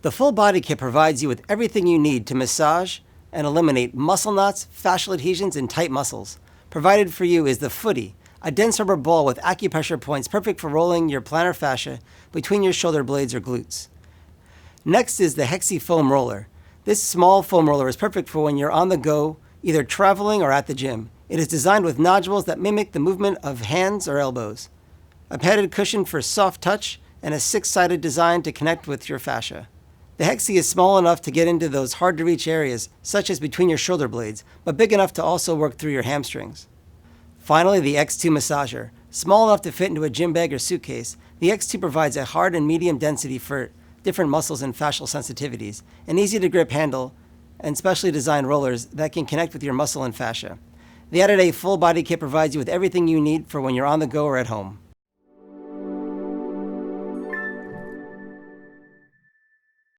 The Full Body Kit provides you with everything you need to massage and eliminate muscle knots, fascial adhesions, and tight muscles. Provided for you is the Footy, a dense rubber ball with acupressure points perfect for rolling your plantar fascia between your shoulder blades or glutes. Next is the Hexi Foam Roller. This small foam roller is perfect for when you're on the go, either traveling or at the gym. It is designed with nodules that mimic the movement of hands or elbows, a padded cushion for soft touch, and a 6-sided design to connect with your fascia. The Hexi is small enough to get into those hard-to-reach areas, such as between your shoulder blades, but big enough to also work through your hamstrings. Finally, the X2 Massager. Small enough to fit into a gym bag or suitcase, the X2 provides a hard and medium density for different muscles and fascial sensitivities, an easy-to-grip handle, and specially designed rollers that can connect with your muscle and fascia. The Addaday Full Body Kit provides you with everything you need for when you're on the go or at home.